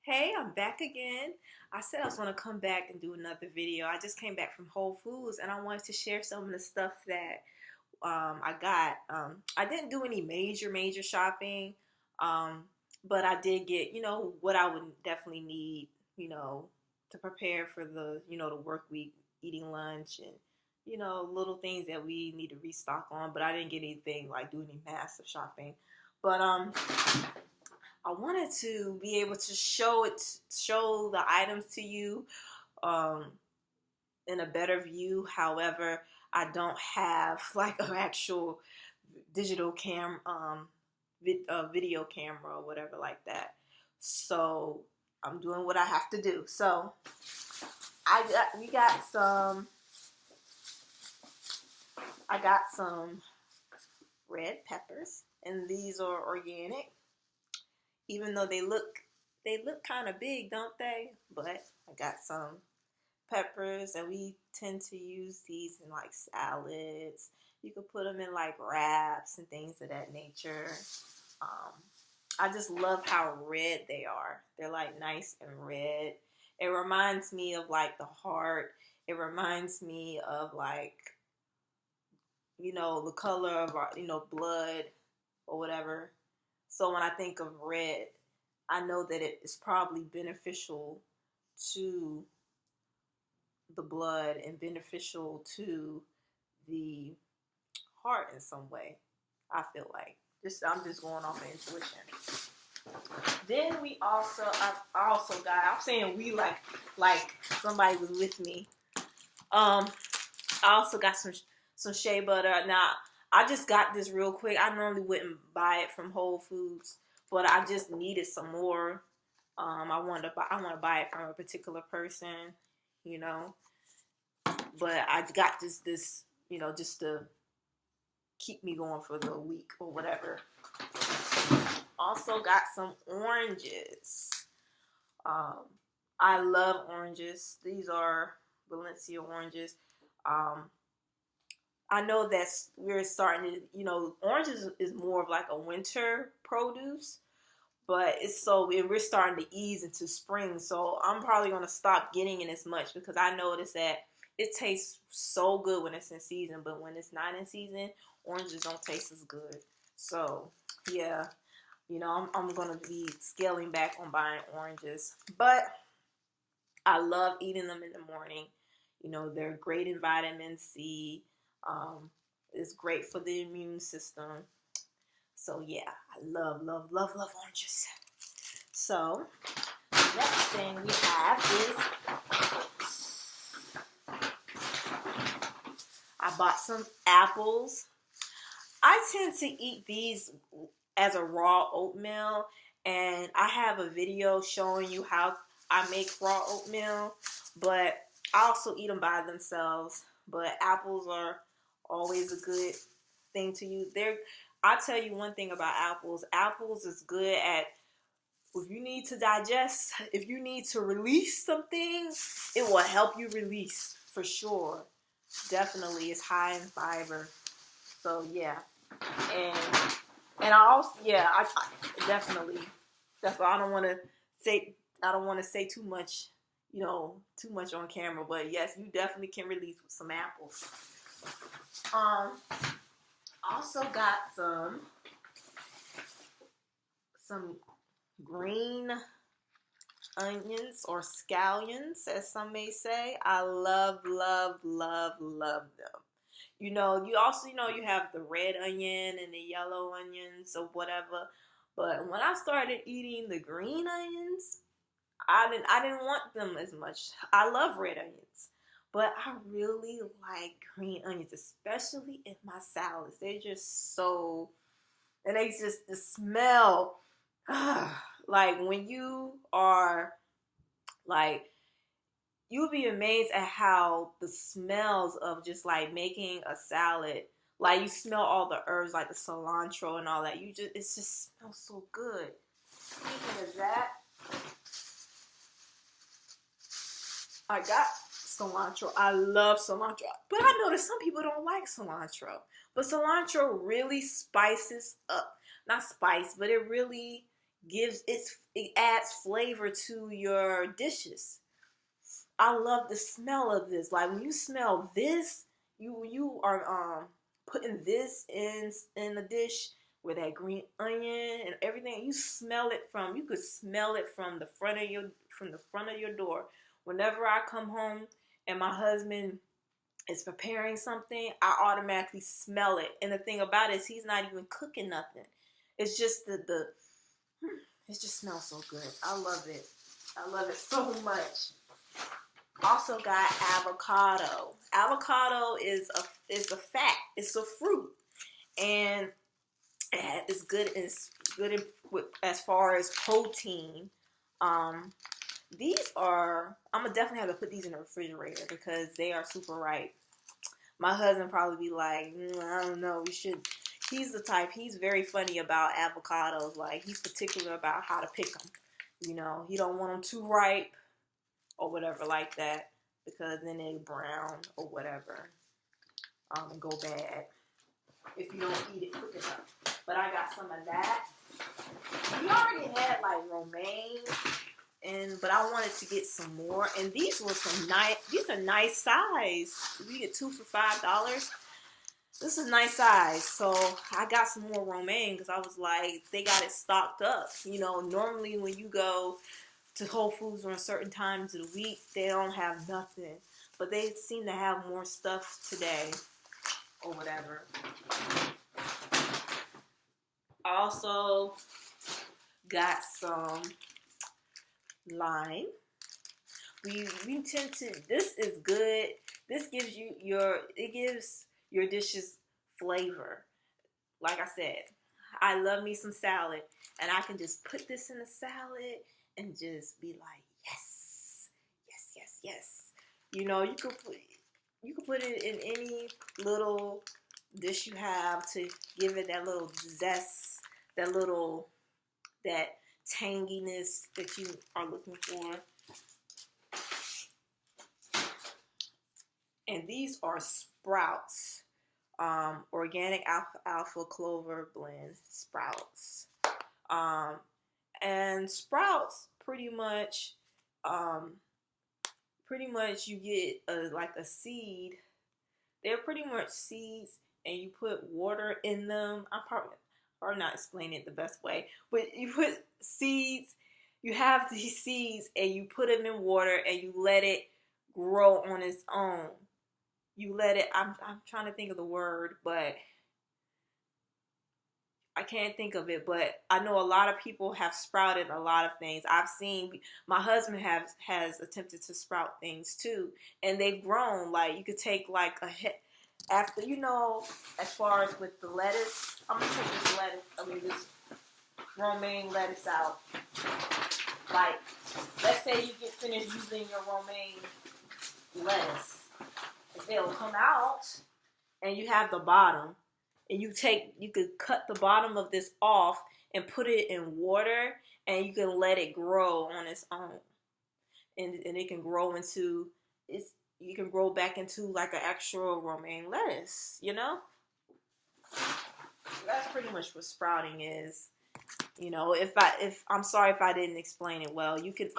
Hey, I'm back again. I said I was going to come back and do another video. I just came back from Whole Foods and I wanted to share some of the stuff that I got. I didn't do any major shopping, um, but I did get, what I would definitely need, to prepare for the work week, eating lunch and, little things that we need to restock on. But I didn't get anything like do any massive shopping. But I wanted to be able to show the items to you um, in a better view. However, I don't have like an actual digital video camera or whatever like that. So I'm doing what I have to do. So we got some. I got some red peppers, and these are organic. Even though they look kind of big, don't they? But I got some peppers, and we tend to use these in like salads. You could put them in like wraps and things of that nature. Um, I just love how red they are. They're like nice and red. It reminds me of like the heart. It reminds me of like, the color of our, blood or whatever. So when I think of red, I know that it is probably beneficial to the blood and beneficial to the heart in some way. I feel like I'm just going off of intuition. Then I also got. I'm saying we like somebody was with me. I also got some shea butter. Now I just got this real quick. I normally wouldn't buy it from Whole Foods, but I just needed some more. I want to buy it from a particular person, you know. But I got this, just to keep me going for the week or whatever. Also got some oranges. I love oranges. These are Valencia oranges. I know that we're starting to, oranges is more of like a winter produce, but we're starting to ease into spring. So I'm probably going to stop getting it as much because I noticed that it tastes so good when it's in season, but when it's not in season, oranges don't taste as good. So yeah, I'm going to be scaling back on buying oranges, but I love eating them in the morning. They're great in vitamin C. It's great for the immune system. So yeah, I love oranges. So the next thing we have is I bought some apples. I tend to eat these as a raw oatmeal, and I have a video showing you how I make raw oatmeal, but I also eat them by themselves. But apples are always a good thing to use. I'll tell you one thing about apples. Apples is good at, if you need to digest, if you need to release some things, it will help you release for sure. Definitely, it's high in fiber. So yeah, and I also I definitely. That's why I don't want to say too much, too much on camera. But yes, you definitely can release with some apples. Also got some green onions or scallions, as some may say. I love them. You also, you have the red onion and the yellow onions or whatever. But when I started eating the green onions, I didn't want them as much. I love red onions, but I really like green onions, especially in my salads. They're just so, and the smell. Like when you are like, you'll be amazed at how the smells of just like making a salad, like you smell all the herbs like the cilantro and all that. It just smells so good. Speaking of that, I got cilantro. I love cilantro, but I know that some people don't like cilantro. But cilantro really spices up, not spice, but it really it adds flavor to your dishes. I love the smell of this. Like when you smell this, you are putting this in the dish with that green onion and everything. You could smell it from the front of your door. Whenever I come home and my husband is preparing something, I automatically smell it. And the thing about it is he's not even cooking nothing. It's just it just smells so good. I love it. I love it so much. Also got avocado. Avocado is a fat. It's a fruit, and it's good. It's as far as protein. These are. I'm gonna definitely have to put these in the refrigerator because they are super ripe. My husband probably be like, I don't know. We should. He's the type. He's very funny about avocados. Like he's particular about how to pick them. He don't want them too ripe or whatever like that because then they brown or whatever and go bad if you don't eat it quick enough. But I got some of that. We already had like romaine, but I wanted to get some more. And these are nice size. You get 2 for $5. This is a nice size. So I got some more romaine because I was like, they got it stocked up. Normally when you go to Whole Foods on certain times of the week, they don't have nothing. But they seem to have more stuff today or whatever. I also got some lime. We tend to, this is good. This gives your dishes flavor. Like I said, I love me some salad, and I can just put this in the salad and just be like, yes, yes, yes, yes. You could put it in any little dish you have to give it that little zest, that tanginess that you are looking for. And these are Sprouts, organic alpha clover blend Sprouts. And Sprouts pretty much you get like a seed. They're pretty much seeds, and you put water in them. I'm probably not explaining it the best way, but you put seeds. You have these seeds, and you put them in water, and you let it grow on its own. You let it. I'm trying to think of the word, but I can't think of it, but I know a lot of people have sprouted a lot of things. I've seen my husband has attempted to sprout things too, and they've grown. Like you could take like after as far as with the lettuce. I'm gonna take this romaine lettuce out. Like let's say you get finished using your romaine lettuce, they'll come out, and you have the bottom. And you could cut the bottom of this off and put it in water, and you can let it grow on its own. And it can grow you can grow back into like an actual romaine lettuce, That's pretty much what sprouting is. If I'm sorry if I didn't explain it well, you could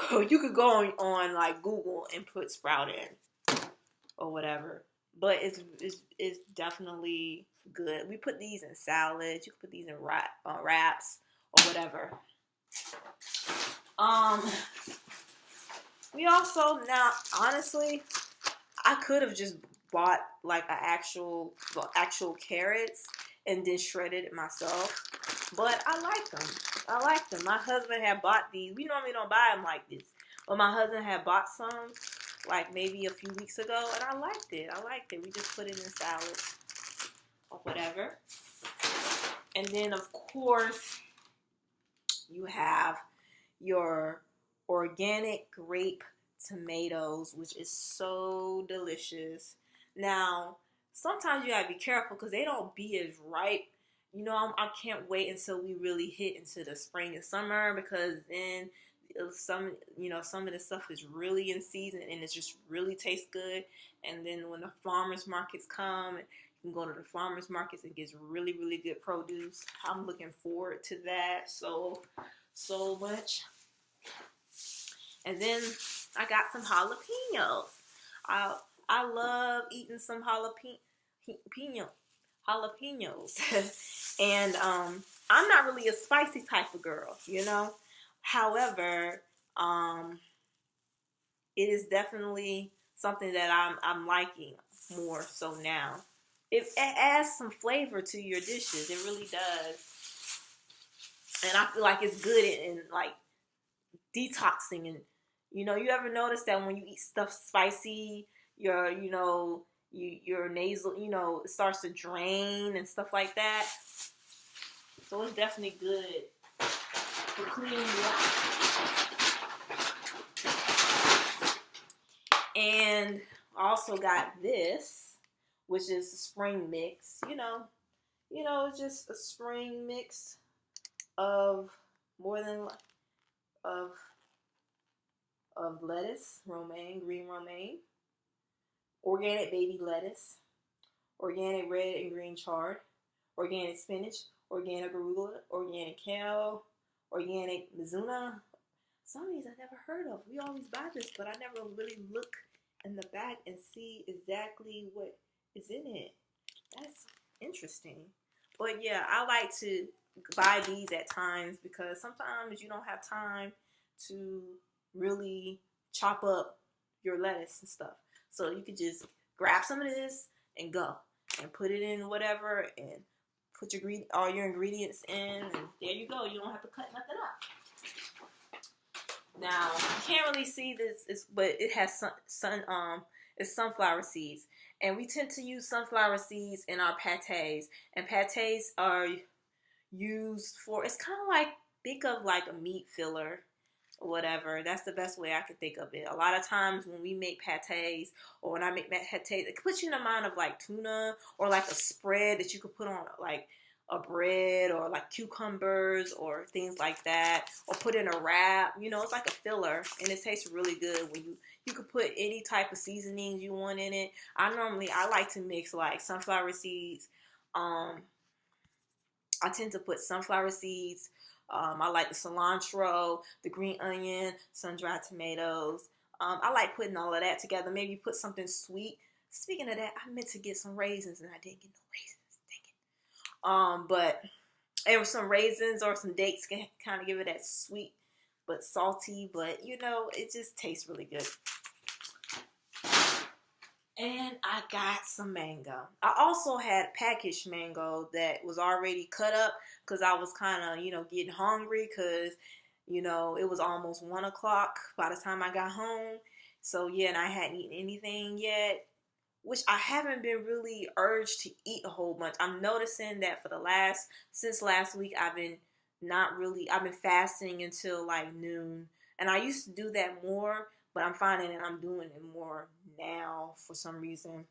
go on like Google and put sprout in or whatever. But it's definitely good. We put these in salads. You can put these in wraps or whatever. We also now honestly, I could have just bought like actual carrots and then shredded it myself. But I like them. My husband had bought these. We normally don't buy them like this, but my husband had bought some like maybe a few weeks ago, and I liked it. We just put it in salad or whatever. And then of course you have your organic grape tomatoes, which is so delicious. Now, sometimes you gotta be careful because they don't be as ripe. I can't wait until we really hit into the spring and summer, because then some of the stuff is really in season and it just really tastes good. And then when the farmers markets come, you can go to the farmers markets and get really, really good produce. I'm looking forward to that. So so much. And then I got some jalapenos. I I love eating some jalapenos. And I'm not really a spicy type of girl, you know. However, um, it is definitely something that I'm liking more so now. It adds some flavor to your dishes. It really does. And I feel like it's good in like detoxing. And you ever notice that when you eat stuff spicy, your your nasal, it starts to drain and stuff like that. So it's definitely good for cleaning you out. And I also got this, which is a spring mix. It's just a spring mix of more than of lettuce, romaine, green romaine, organic baby lettuce, organic red and green chard, organic spinach, organic arugula, organic kale, organic mizuna. Some of these I never heard of. We always buy this, but I never really look in the back and see exactly what is in it. That's interesting. But yeah, I like to buy these at times because sometimes you don't have time to really chop up your lettuce and stuff. So you could just grab some of this and go and put it in whatever and put all your ingredients in, and there you go. You don't have to cut nothing up. Now you can't really see this, but it has it's sunflower seeds, and we tend to use sunflower seeds in our pâtés, and pâtés are used for. It's kind of like, think of like a meat filler or whatever. That's the best way I can think of it. A lot of times when we make pâtés, or when I make pâtés, it puts you in the mind of like tuna, or like a spread that you could put on like a bread, or like cucumbers or things like that, or put in a wrap. It's like a filler, and it tastes really good when you could put any type of seasonings you want in it. I like to mix like sunflower seeds. I tend to put sunflower seeds. I like the cilantro, the green onion, sun-dried tomatoes. I like putting all of that together. Maybe put something sweet. Speaking of that, I meant to get some raisins, and I didn't get no raisins. But there were some raisins or some dates can kind of give it that sweet but salty, but it just tastes really good. And I got some mango. I also had packaged mango that was already cut up because I was kind of, getting hungry because, it was almost 1 o'clock by the time I got home. So, yeah, and I hadn't eaten anything yet, which I haven't been really urged to eat a whole bunch. I'm noticing that since last week, I've been fasting until like noon. And I used to do that more, but I'm finding that I'm doing it more now for some reason.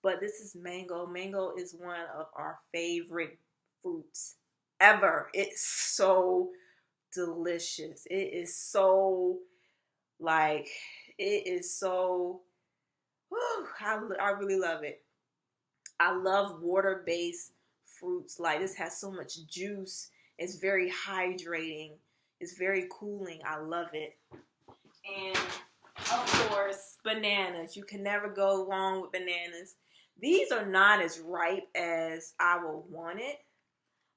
But this is mango. Mango is one of our favorite fruits ever. It's so delicious. It is so, whew, I really love it. I love water-based fruits. Like, this has so much juice. It's very hydrating. It's very cooling. I love it. And, of course, bananas. You can never go wrong with bananas. These are not as ripe as I would want it.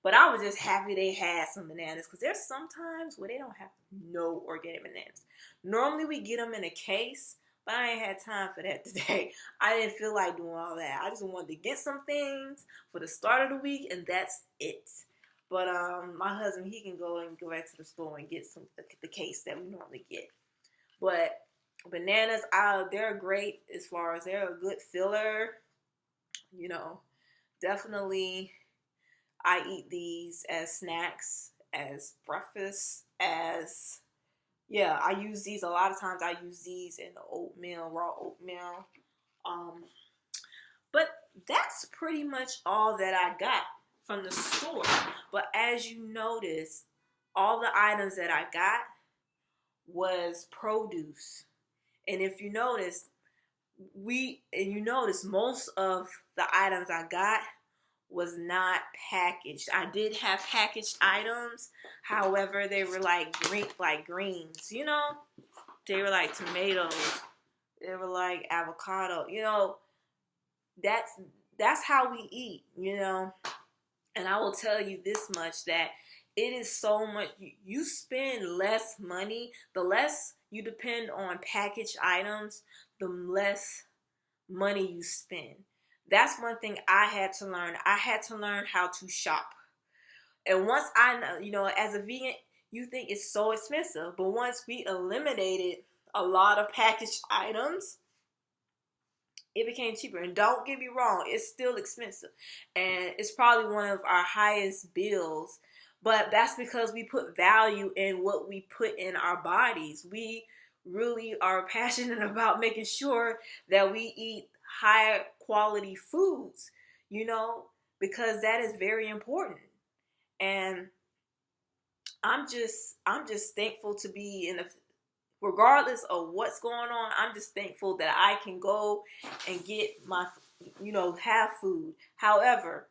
But I was just happy they had some bananas, because there's sometimes where they don't have no organic bananas. Normally we get them in a case, but I ain't had time for that today. I didn't feel like doing all that. I just wanted to get some things for the start of the week, and that's it. But my husband, he can go back to the store and get the case that we normally get. But bananas, they're great as far as they're a good filler. Definitely I eat these as snacks, as breakfast, I use these a lot of times. I use these in oatmeal, raw oatmeal. But that's pretty much all that I got from the store. But as you notice, all the items that I got was produce. And if you notice, most of the items I got was not packaged. I did have packaged items, however, they were like greens, you know? They were like tomatoes. They were like avocado. You know, that's how we eat, you know? And I will tell you this much, that it is so much, you spend less money, the less you depend on packaged items, the less money you spend. That's one thing I had to learn. I had to learn how to shop. And once I know, you know, as a vegan, you think it's so expensive. But once we eliminated a lot of packaged items, it became cheaper. And don't get me wrong, it's still expensive. And it's probably one of our highest bills. But that's because we put value in what we put in our bodies. We really are passionate about making sure that we eat high quality foods, you know, because that is very important. And I'm just thankful to be in a, regardless of what's going on, I'm just thankful that I can go and get my, you know, have food. However,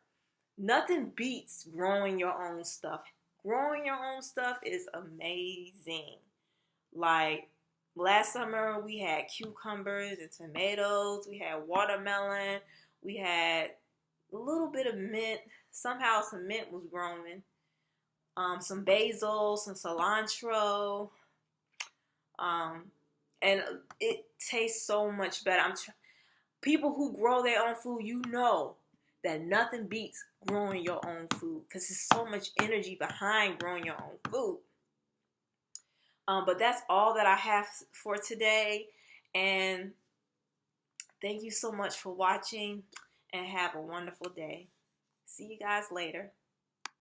nothing beats growing your own stuff. Growing your own stuff is amazing. Like last summer, we had cucumbers and tomatoes, we had watermelon, we had a little bit of mint. Somehow some mint was growing. Some basil, some cilantro, um, and it tastes so much better. People who grow their own food, you know that nothing beats growing your own food because there's so much energy behind growing your own food. But that's all that I have for today, and thank you so much for watching, and have a wonderful day. See you guys later.